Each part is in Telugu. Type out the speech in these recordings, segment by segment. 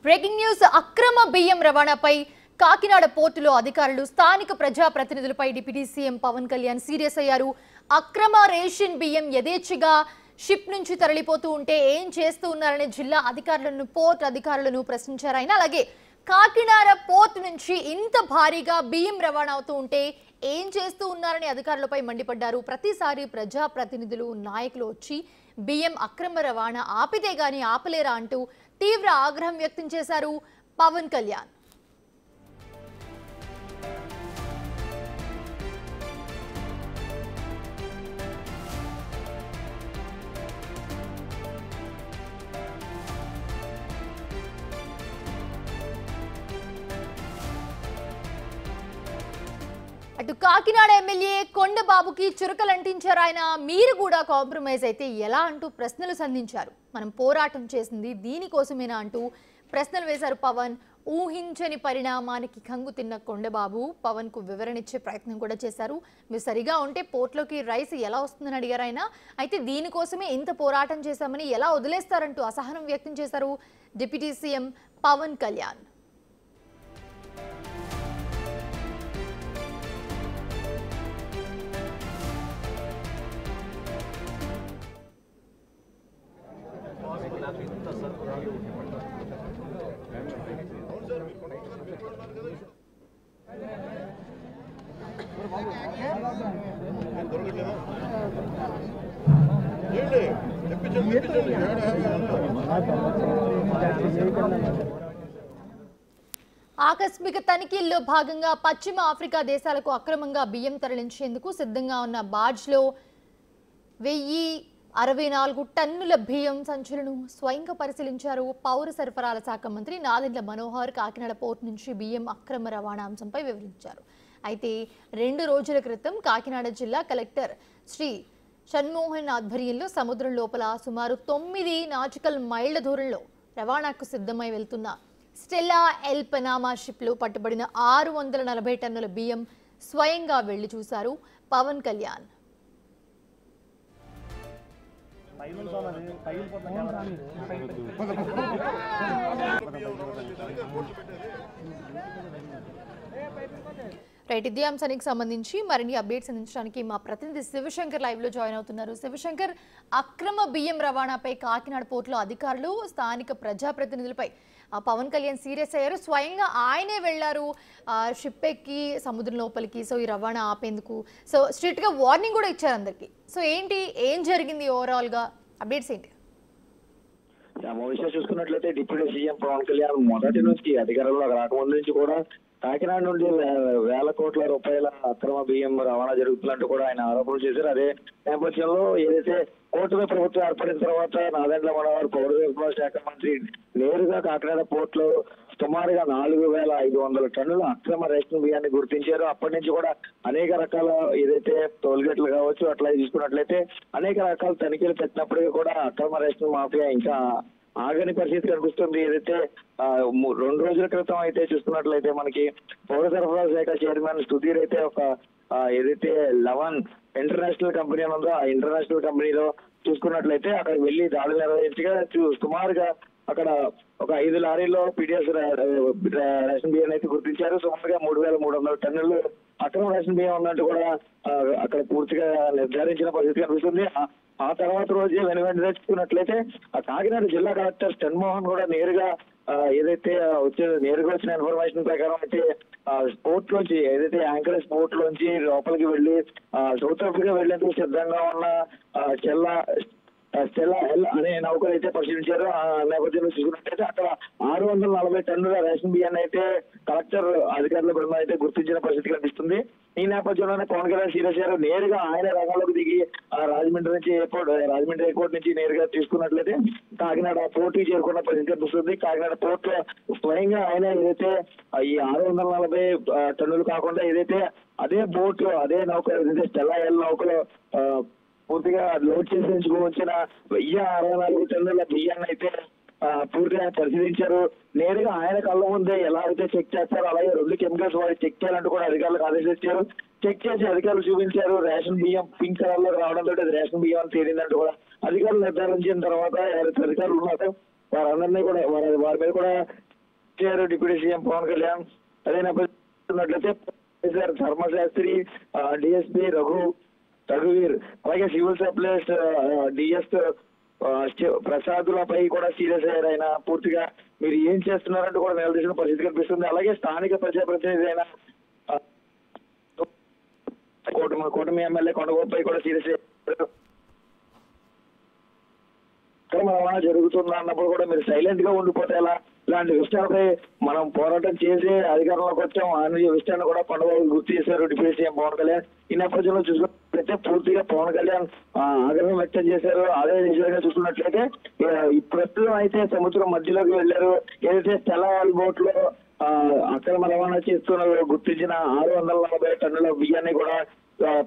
బ్రేకింగ్ న్యూస్ అక్రమ బియ్యం రవాణాపై కాకినాడ పోర్టులో అధికారులు స్థానిక ప్రజా ప్రతినిధులపై deputy CM Pawan Kalyan serious అయ్యారు. అక్రమ రేషన్ బియ్యం యథేచ్ఛగా షిప్ నుంచి తరలిపోతూ ఉంటే ఏం చేస్తూ ఉన్నారని జిల్లా అధికారులను పోర్ట్ అధికారులను ప్రశ్నించారు ఆయన. అలాగే కాకినాడ పోర్ట్ నుంచి ఇంత భారీగా బియ్యం రవాణా అవుతూ ఉంటే ఏం చేస్తూ ఉన్నారని అధికారులపై మండిపడ్డారు. ప్రతిసారి ప్రజా ప్రతినిధులు నాయకులు వచ్చి బియ్యం అక్రమ రవాణా ఆపితే గాని ఆపలేరా అంటూ తీవ్ర ఆగ్రహం వ్యక్తం చేశారు పవన్ కళ్యాణ్. అటు కాకినాడ ఎమ్మెల్యే కొండబాబుకి చురకలంటించారు ఆయన. మీరు కూడా కాంప్రమైజ్ అయితే ఎలా అంటూ ప్రశ్నలు సంధించారు. మనం పోరాటం చేసింది దీనికోసమేనా అంటూ ప్రశ్నలు వేశారు పవన్. ఊహించని పరిణామానికి కంగు తిన్న కొండబాబు పవన్ కు వివరణ ఇచ్చే ప్రయత్నం కూడా చేశారు. మీరు సరిగా ఉంటే పోర్ట్లోకి రైస్ ఎలా వస్తుందని అడిగారు ఆయన. అయితే దీనికోసమే ఇంత పోరాటం చేశామని ఎలా వదిలేస్తారంటూ అసహనం వ్యక్తం చేశారు డిప్యూటీ సీఎం పవన్ కళ్యాణ్. ఆకస్మిక తనిఖీల్లో భాగంగా పశ్చిమ ఆఫ్రికా దేశాలకు అక్రమంగా బియ్యం తరలించేందుకు సిద్ధంగా ఉన్న బార్జ్లో 1064 టన్నుల బియ్యం సంచులను స్వయంగా పరిశీలించారు పౌర సరఫరాల శాఖ మంత్రి నాదెండ్ల మనోహర్. కాకినాడ పోర్టు నుంచి బియ్యం అక్రమ రవాణా అంశంపై వివరించారు. అయితే 2 రోజుల క్రితం కాకినాడ జిల్లా కలెక్టర్ శ్రీ షణ్మోహన్ ఆధ్వర్యంలో సముద్రం లోపల సుమారు 9 నాటికల్ మైళ్ల దూరంలో రవాణాకు సిద్ధమై వెళ్తున్న స్టెల్లా ఎల్ పనామా షిప్లో పట్టుబడిన 640 టన్నుల బియ్యం స్వయంగా వెళ్లి చూశారు పవన్ కళ్యాణ్. రైట్, ఇదే అంశానికి సంబంధించి మరిన్ని అప్డేట్స్ అందించడానికి మా ప్రతినిధి శివశంకర్ లైవ్ లో జాయిన్ అవుతున్నారు. శివశంకర్, అక్రమ బియ్యం రవాణాపై కాకినాడ పోర్టులో అధికారులు స్థానిక ప్రజాప్రతినిధులపై పవన్ కళ్యాణ్ సీరియస్ అయ్యారు. స్వయంగా ఆయనే వెళ్లారు షిప్ ఎక్కి సముద్రం లోపలికి. సో ఈ రవాణా ఆపేందుకు సో స్ట్రిక్ట్ గా వార్నింగ్ కూడా ఇచ్చారు అందరికి. సో ఏంటి, ఏం జరిగింది, ఓవరాల్ గా అప్డేట్స్ ఏంటి? విషయం చూసుకున్నట్లయితే డిప్యూటీ సీఎం పవన్ కళ్యాణ్ మొదటి నుంచి అధికారంలో రాకముందు నుంచి కూడా కాకినాడ నుండి వేల కోట్ల రూపాయల అక్రమ బియ్యం రవాణా జరుగుతున్నట్టు కూడా ఆయన ఆరోపణలు చేశారు. అదే నేపథ్యంలో ఏదైతే కోర్టులో ప్రభుత్వం ఏర్పడిన తర్వాత నాదెండ్ల మనోహర్ పౌర సరఫరాల శాఖ మంత్రి నేరుగా కాకినాడ పోర్టులో సుమారుగా 4500 టన్నుల అక్రమ రేషన్ బియ్యాన్ని గుర్తించారు. అప్పటి నుంచి కూడా అనేక రకాల ఏదైతే టోల్గేట్లు కావచ్చు అట్లా చూసుకున్నట్లయితే అనేక రకాల తనిఖీలు పెట్టినప్పటికీ కూడా అక్రమ రేషన్ మాఫియా ఇంకా ఆగని పరిస్థితి కనిపిస్తుంది. ఏదైతే 2 రోజుల క్రితం అయితే చూసుకున్నట్లయితే మనకి పౌర సరఫరాల శాఖ చైర్మన్ సుధీర్ అయితే ఒక ఏదైతే 11 ఇంటర్నేషనల్ కంపెనీ ఉందో ఆ ఇంటర్నేషనల్ కంపెనీలో చూసుకున్నట్లయితే అక్కడికి వెళ్లి దాడులు నిర్వహించగా సుమారుగా అక్కడ ఒక 5 లారీల్లో పీడిఎస్ రేషన్ బియ్యం అయితే గుర్తించారు. సుమారుగా 3300 టన్నులు అక్రమ రేషన్ బియ్యం ఉన్నట్టు కూడా అక్కడ పూర్తిగా నిర్ధారించిన పరిస్థితి కనిపిస్తుంది. ఆ తర్వాత రోజే వెనువెంటనే చూసుకున్నట్లయితే కాకినాడ జిల్లా కలెక్టర్ షణ్మోహన్ కూడా నేరుగా ఏదైతే నేరుగా వచ్చిన ఇన్ఫర్మేషన్ ప్రకారం అయితే పోర్ట్ లోంచి ఏదైతే యాంకరేజ్ పోర్ట్ లోంచి లోపలికి వెళ్లి సౌత్ ఆఫ్రికా వెళ్లేందుకు సిద్ధంగా ఉన్న స్టెల్లా ఎల్ అనే నౌకలు అయితే పరిశీలించారు. ఆ నేపథ్యంలో చూసుకున్నట్టయితే అక్కడ 640 టన్నుల రేషన్ బియ్యాన్ని అయితే కలెక్టర్ అధికారుల బృందం అయితే గుర్తించిన పరిస్థితి కనిపిస్తుంది. ఈ నేపథ్యంలోనే పవన్ కళ్యాణ్ సీరియస్ అయ్యారు. నేరుగా ఆయన రంగంలోకి దిగి రాజమండ్రి ఎయిర్పోర్ట్ నుంచి నేరుగా తీసుకున్నట్లయితే కాకినాడ పోర్టుకి చేరుకున్న పరిస్థితి కనిపిస్తుంది. కాకినాడ పోర్ట్ లో స్వయంగా ఆయన ఏదైతే ఈ 640 టన్నులు కాకుండా ఏదైతే అదే బోట్ అదే నౌక ఏదైతే స్టెల్లా ఎల్ నౌకలో పూర్తిగా లోడ్ చేసి వచ్చిన 1064 టన్నుల బియ్యాన్ని అయితే పూర్తిగా పరిశీలించారు. నేరుగా ఆయన కళ్ళ ముందే ఎలా అయితే చెక్ చేస్తారో అలాగే 2 కెమికల్స్ వారి చెక్ చేయాలంటూ కూడా అధికారులకు ఆదేశించారు. చెక్ చేసి అధికారులు చూపించారు. రేషన్ బియ్యం పింక్ కలర్ లో రావడంతో రేషన్ బియ్యం అని తేలిందంటూ కూడా అధికారులు నిర్ధారించిన తర్వాత ఎవరైతే అధికారులు ఉన్నారో వారందరినీ కూడా వారి మీద కూడా డిప్యూటీ సీఎం పవన్ కళ్యాణ్. అదే నేపథ్యంలో ధర్మశాస్త్రి, డిఎస్పీ రఘువీర్, అలాగే సివిల్ సప్లైస్ డిఎస్ ప్రసాదులపై కూడా సీరియస్ అయ్యారు. ఆయన పూర్తిగా మీరు ఏం చేస్తున్నారంటూ కూడా నిలదీసిన పరిస్థితి కనిపిస్తుంది. అలాగే స్థానిక ప్రజాప్రతినిధి అయిన కూటమి ఎమ్మెల్యే కొండగోపై కూడా సీరియస్ అయ్యారు. అక్రమ రవాణా జరుగుతుందా అన్నప్పుడు కూడా మీరు సైలెంట్ గా ఉండిపోతే ఎలా? ఇలాంటి విషయాలపై మనం పోరాటం చేసి అధికారంలోకి వచ్చాం అనే విషయాన్ని కూడా పండుగ గుర్తు చేశారు డిప్యూటీ సీఎం పవన్ కళ్యాణ్. ఈ నేపథ్యంలో చూసుకున్నట్లయితే పూర్తిగా పవన్ కళ్యాణ్ ఆగ్రహం వ్యక్తం చేశారు. అదే విషయంగా చూసుకున్నట్లయితే ప్రస్తుతం అయితే సముద్రం మధ్యలోకి వెళ్లారు. ఏదైతే తెల్లవాళ్ళ బోట్ లో అక్రమ రవాణా చేస్తున్న గుర్తించిన 640 టన్నుల బియ్యాన్ని కూడా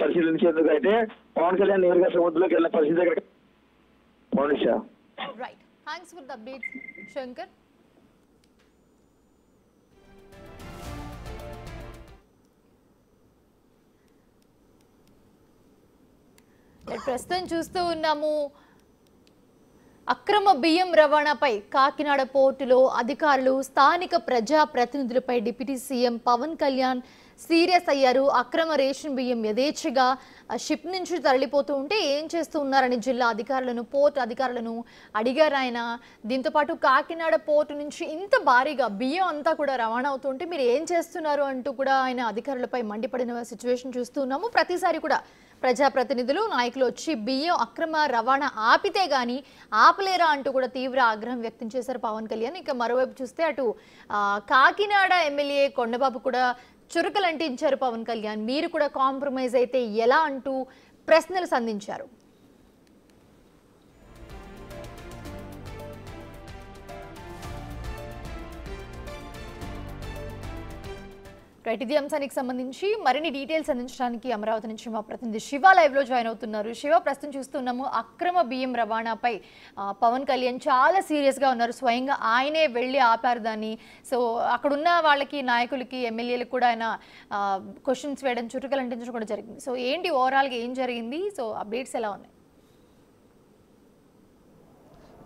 పరిశీలించేందుకు అయితే పవన్ కళ్యాణ్ నేరుగా సముద్రంలోకి వెళ్ళిన పరిస్థితి దగ్గర. Right, thanks for the updates Shankar. ప్రస్తుతం చూస్తూ ఉన్నాము అక్రమ బియ్యం రవాణాపై కాకినాడ పోర్టులో అధికారులు స్థానిక ప్రజా ప్రతినిధులపై deputy CM Pawan Kalyan serious అయ్యారు. అక్రమ రేషన్ బియ్యం యథేచ్ఛగా షిప్ నుంచి తరలిపోతూ ఉంటే ఏం చేస్తూ ఉన్నారని జిల్లా అధికారులను, పోర్టు అధికారులను అడిగారు ఆయన. దీంతోపాటు కాకినాడ పోర్టు నుంచి ఇంత భారీగా బియ్యం అంతా కూడా రవాణా అవుతుంటే మీరు ఏం చేస్తున్నారు అంటూ కూడా ఆయన అధికారులపై మండిపడిన సిచ్యువేషన్ చూస్తూ ఉన్నాము. ప్రతిసారి కూడా ప్రజాప్రతినిధులు, నాయకులు వచ్చి బియ్యం అక్రమ రవాణా ఆపితే గానీ ఆపలేరా అంటూ కూడా తీవ్ర ఆగ్రహం వ్యక్తం చేశారు పవన్ కళ్యాణ్. ఇక మరోవైపు చూస్తే అటు కాకినాడ ఎమ్మెల్యే కొండబాబు కూడా చురుకలు అంటించారు పవన్ కళ్యాణ్. మీరు కూడా కాంప్రమైజ్ అయితే ఎలా అంటూ ప్రశ్నలు సంధించారు. రైట్, ఇది అంశానికి సంబంధించి మరిన్ని డీటెయిల్స్ అందించడానికి అమరావతి నుంచి మా ప్రతినిధి శివ లైవ్ లో జాయిన్ అవుతున్నారు. శివ, ప్రస్తుతం చూస్తున్నాము అక్రమ బియ్యం రవాణాపై పవన్ కళ్యాణ్ చాలా సీరియస్ గా ఉన్నారు. స్వయంగా ఆయనే వెళ్ళి ఆపారు దాన్ని. సో అక్కడున్న వాళ్ళకి, నాయకులకి, ఎమ్మెల్యేలకు కూడా ఆయన క్వశ్చన్స్ వేయడం, చురుకలు అంటించడం కూడా జరిగింది. సో ఏంటి ఓవరాల్ గా ఏం జరిగింది? సో అప్డేట్స్ ఎలా ఉన్నాయి?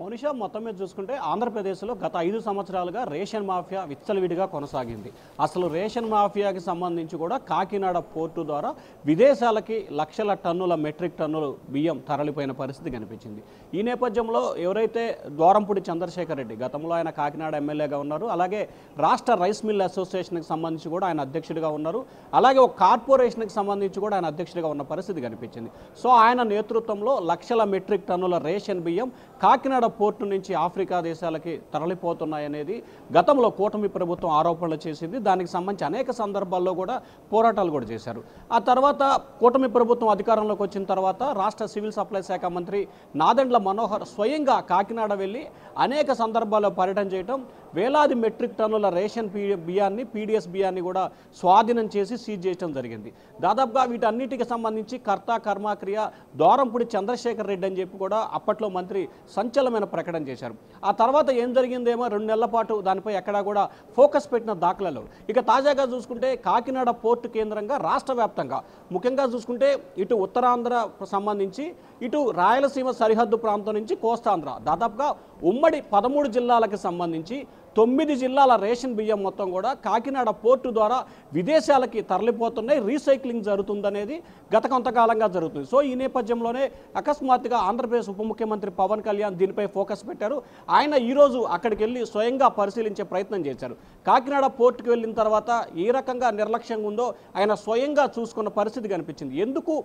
మోనిషా, మొత్తం మీద చూసుకుంటే ఆంధ్రప్రదేశ్లో గత 5 సంవత్సరాలుగా రేషన్ మాఫియా విచ్చలవిడిగా కొనసాగింది. అసలు రేషన్ మాఫియాకి సంబంధించి కూడా కాకినాడ పోర్టు ద్వారా విదేశాలకి లక్షల టన్నుల మెట్రిక్ టన్నులు బియ్యం తరలిపోయిన పరిస్థితి కనిపించింది. ఈ నేపథ్యంలో ఎవరైతే ద్వారంపూడి చంద్రశేఖర్ రెడ్డి, గతంలో ఆయన కాకినాడ ఎమ్మెల్యేగా ఉన్నారు, అలాగే రాష్ట్ర రైస్ మిల్ అసోసియేషన్కి సంబంధించి కూడా ఆయన అధ్యక్షుడిగా ఉన్నారు, అలాగే ఒక కార్పొరేషన్కి సంబంధించి కూడా ఆయన అధ్యక్షుడిగా ఉన్న పరిస్థితి కనిపించింది. సో ఆయన నేతృత్వంలో లక్షల మెట్రిక్ టన్నుల రేషన్ బియ్యం కాకినాడ పోర్టు నుంచి ఆఫ్రికా దేశాలకి తరలిపోతున్నాయనేది గతంలో కూటమి ప్రభుత్వం ఆరోపణలు చేసింది. దానికి సంబంధించి అనేక సందర్భాల్లో కూడా పోరాటాలు కూడా చేశారు. ఆ తర్వాత కూటమి ప్రభుత్వం అధికారంలోకి వచ్చిన తర్వాత రాష్ట్ర సివిల్ సప్లై శాఖ మంత్రి నాదెండ్ల మనోహర్ స్వయంగా కాకినాడ వెళ్ళి అనేక సందర్భాల్లో పర్యటన చేయడం, వేలాది మెట్రిక్ టన్నుల రేషన్ బియ్యాన్ని, పీడిఎస్ బియ్యాన్ని కూడా స్వాధీనం చేసి సీజ్ చేయడం జరిగింది. దాదాపుగా వీటన్నిటికి సంబంధించి కర్త కర్మక్రియ ద్వారంపూడి చంద్రశేఖర్ రెడ్డి అని చెప్పి కూడా అప్పట్లో మంత్రి సంచలనమైన ప్రకటన చేశారు. ఆ తర్వాత ఏం జరిగిందేమో 2 నెలల పాటు దానిపై ఎక్కడా కూడా ఫోకస్ పెట్టిన దాఖలాలు. ఇక తాజాగా చూసుకుంటే కాకినాడ పోర్టు కేంద్రంగా రాష్ట్ర వ్యాప్తంగా, ముఖ్యంగా చూసుకుంటే ఇటు ఉత్తరాంధ్ర సంబంధించి, ఇటు రాయలసీమ సరిహద్దు ప్రాంతం నుంచి కోస్తాంధ్ర, దాదాపుగా ఉమ్మడి 13 జిల్లాలకు సంబంధించి 9 జిల్లాల రేషన్ బియ్యం మొత్తం కూడా కాకినాడ పోర్టు ద్వారా విదేశాలకి తరలిపోతున్నాయి. రీసైక్లింగ్ జరుగుతుందనేది గత కొంతకాలంగా జరుగుతుంది. సో ఈ నేపథ్యంలోనే అకస్మాత్తుగా ఆంధ్రప్రదేశ్ ఉప ముఖ్యమంత్రి పవన్ కళ్యాణ్ దీనిపై ఫోకస్ పెట్టారు. ఆయన ఈరోజు అక్కడికి వెళ్ళి స్వయంగా పరిశీలించే ప్రయత్నం చేశారు. కాకినాడ పోర్టుకు వెళ్ళిన తర్వాత ఏ రకంగా నిర్లక్ష్యంగా ఉందో ఆయన స్వయంగా చూసుకున్న పరిస్థితి కనిపించింది. ఎందుకు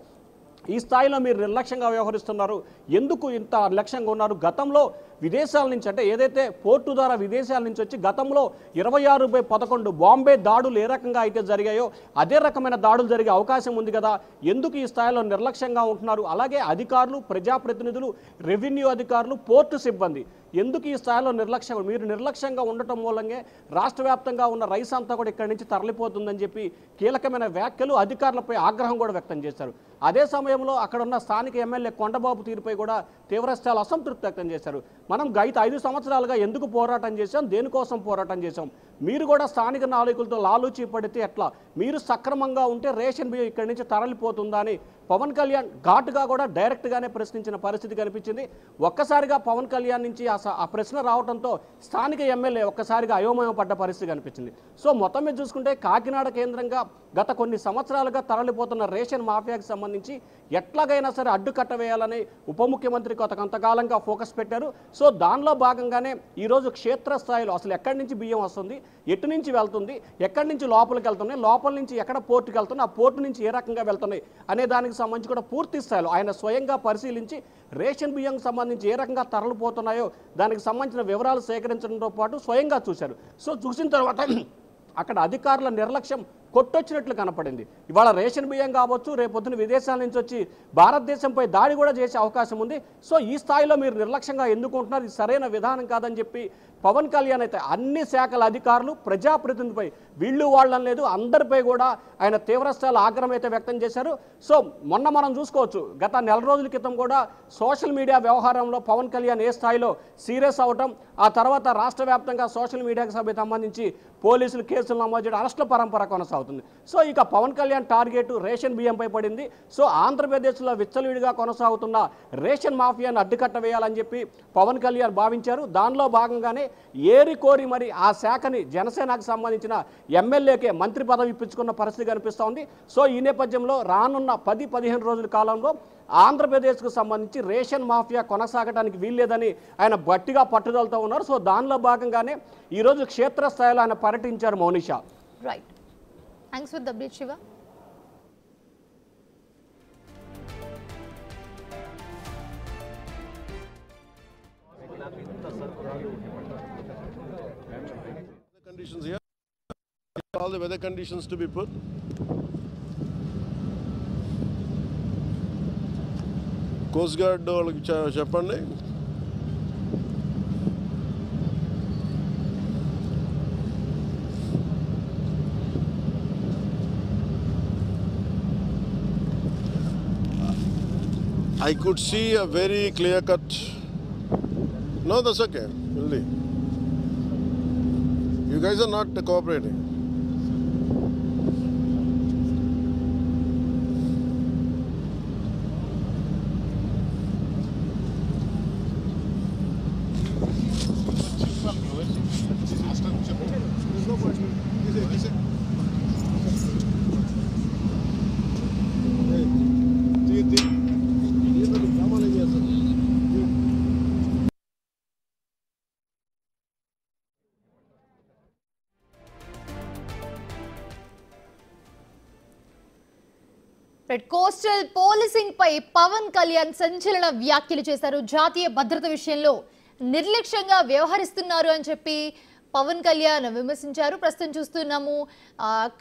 ఈ స్థాయిలో మీరు నిర్లక్ష్యంగా వ్యవహరిస్తున్నారు, ఎందుకు ఇంత నిర్లక్ష్యంగా ఉన్నారు? గతంలో విదేశాల నుంచి, అంటే ఏదైతే పోర్టు ద్వారా విదేశాల నుంచి వచ్చి గతంలో 26/11 బాంబే దాడులు ఏ రకంగా అయితే జరిగాయో అదే రకమైన దాడులు జరిగే అవకాశం ఉంది కదా, ఎందుకు ఈ స్థాయిలో నిర్లక్ష్యంగా ఉంటున్నారు? అలాగే అధికారులు, ప్రజాప్రతినిధులు, రెవెన్యూ అధికారులు, పోర్టు సిబ్బంది ఎందుకు ఈ స్థాయిలో నిర్లక్ష్యం? మీరు నిర్లక్ష్యంగా ఉండటం మూలంగా రాష్ట్ర వ్యాప్తంగా ఉన్న రైస్ అంతా కూడా ఇక్కడి నుంచి తరలిపోతుందని చెప్పి కీలకమైన వ్యాఖ్యలు, అధికారులపై ఆగ్రహం కూడా వ్యక్తం చేశారు. అదే సమయంలో అక్కడ ఉన్న స్థానిక ఎమ్మెల్యే కొండబాబు తీరుపై కూడా తీవ్రస్థాయిలో అసంతృప్తి వ్యక్తం చేశారు. మనం గత 5 సంవత్సరాలుగా ఎందుకు పోరాటం చేశాం, దేనికోసం పోరాటం చేశాం, మీరు కూడా స్థానిక నాయకులతో లాలూచి పడితే ఎట్లా, మీరు సక్రమంగా ఉంటే రేషన్ బియ్యం ఇక్కడి నుంచి తరలిపోతుందా అని పవన్ కళ్యాణ్ ఘాటుగా కూడా డైరెక్ట్గానే ప్రశ్నించిన పరిస్థితి కనిపించింది. ఒక్కసారిగా పవన్ కళ్యాణ్ నుంచి ఆ ప్రశ్న రావడంతో స్థానిక ఎమ్మెల్యే ఒక్కసారిగా అయోమయం పడ్డ పరిస్థితి కనిపించింది. సో మొత్తం మీద చూసుకుంటే కాకినాడ కేంద్రంగా గత కొన్ని సంవత్సరాలుగా తరలిపోతున్న రేషన్ మాఫియాకి సంబంధించి ఎట్లాగైనా సరే అడ్డుకట్ట వేయాలని ఉప ముఖ్యమంత్రి కొంతకాలంగా ఫోకస్ పెట్టారు. సో దానిలో భాగంగానే ఈరోజు క్షేత్రస్థాయిలో అసలు ఎక్కడి నుంచి బియ్యం వస్తుంది, ఎటు నుంచి వెళ్తుంది, ఎక్కడి నుంచి లోపలికి వెళ్తున్నాయి, లోపల నుంచి ఎక్కడ పోర్టుకి వెళ్తున్నాయి, ఆ పోర్టు నుంచి ఏ రకంగా వెళ్తున్నాయి అనే దానికి సంబంధించి కూడా పూర్తి స్థాయిలో ఆయన స్వయంగా పరిశీలించి రేషన్ బియ్యం సంబంధించి ఏ రకంగా తరలిపోతున్నాయో దానికి సంబంధించిన వివరాలు సేకరించడంతో పాటు స్వయంగా చూశారు. సో చూసిన తర్వాత అక్కడ అధికారుల నిర్లక్ష్యం కొట్టొచ్చినట్లు కనపడింది. ఇవాళ రేషన్ బియ్యం కావచ్చు, రేపొద్దున విదేశాల నుంచి వచ్చి భారతదేశంపై దాడి కూడా చేసే అవకాశం ఉంది. సో ఈ స్థాయిలో మీరు నిర్లక్ష్యంగా ఎందుకుంటున్నారు, ఇది సరైన విధానం కాదని చెప్పి పవన్ కళ్యాణ్ అయితే అన్ని శాఖల అధికారులు, ప్రజాప్రతినిధులపై వీళ్ళు వాళ్ళని లేదు అందరిపై కూడా ఆయన తీవ్రస్థాయిలో ఆగ్రహం అయితే వ్యక్తం చేశారు. సో మొన్న మనం చూసుకోవచ్చు, గత నెల రోజుల క్రితం కూడా సోషల్ మీడియా వ్యవహారంలో పవన్ కళ్యాణ్ ఏ స్థాయిలో సీరియస్ అవటం, ఆ తర్వాత రాష్ట్ర వ్యాప్తంగా సోషల్ మీడియాకి సంబంధించి పోలీసులు కేసులు నమోదు చేయడం, అరెస్టుల పరంపర కొనసాగుతుంది. సో ఇక పవన్ కళ్యాణ్ టార్గెట్ రేషన్ బియ్యంపై పడింది. సో ఆంధ్రప్రదేశ్లో విచ్చలవిడిగా కొనసాగుతున్న రేషన్ మాఫియాను అడ్డుకట్ట వేయాలని చెప్పి పవన్ కళ్యాణ్ భావించారు. దానిలో భాగంగానే ఏరి కోరి మరి ఆ శాఖని జనసేనకు సంబంధించిన ఎమ్మెల్యేకే మంత్రి పదవి ఇప్పించుకున్న పరిస్థితి కనిపిస్తోంది. సో ఈ నేపథ్యంలో రానున్న 10-15 రోజుల కాలంలో ఆంధ్రప్రదేశ్కు సంబంధించి రేషన్ మాఫియా కొనసాగడానికి వీల్లేదని ఆయన గట్టిగా పట్టుదలతో ఉన్నారు. సో దానిలో భాగంగానే ఈరోజు క్షేత్రస్థాయిలో ఆయన పర్యటించారు Mounisha. Right, thanks for the update Shiva. Conditions here, all the weather conditions to be put. Coast Guard వాళ్ళకి చెప్పండి. I could see a very clear cut. No, that's okay. Really. You guys are not cooperating. Coastal policing పై పవన్ కళ్యాణ్ సంచలన వ్యాఖ్యలు చేశారు. జాతీయ భద్రత విషయంలో నిర్లక్ష్యంగా వ్యవహరిస్తున్నారు అని చెప్పి పవన్ కళ్యాణ్ విమర్శించారు. ప్రస్తుతం చూస్తున్నాము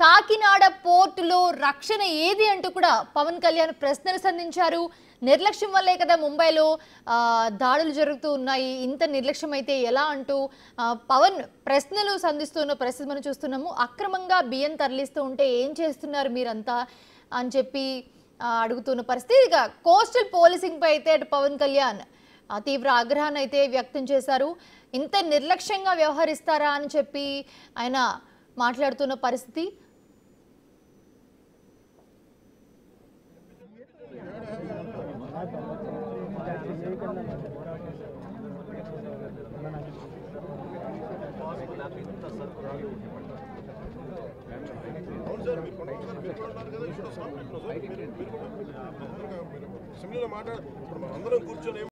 కాకినాడ పోర్టులో రక్షణ ఏది అంటూ కూడా పవన్ కళ్యాణ్ ప్రశ్నలు సంధించారు. నిర్లక్ష్యం వల్లే కదా ముంబైలో దాడులు జరుగుతూ ఉన్నాయి, ఇంత నిర్లక్ష్యం అయితే ఎలా అంటూ పవన్ ప్రశ్నలు సంధిస్తున్న పరిస్థితి మనం చూస్తున్నాము. అక్రమంగా బియ్యం తరలిస్తూ ఉంటే ఏం చేస్తున్నారు మీరంతా అని చెప్పి అడుగుతున్న పరిస్థితి. ఇక కోస్టల్ పోలీసింగ్ పై అయితే అటు పవన్ కళ్యాణ్ తీవ్ర ఆగ్రహాన్ని అయితే వ్యక్తం చేశారు. ఇంత నిర్లక్ష్యంగా వ్యవహరిస్తారా అని చెప్పి ఆయన మాట్లాడుతున్న పరిస్థితి. మాట్లాడు అందరం కూర్చొని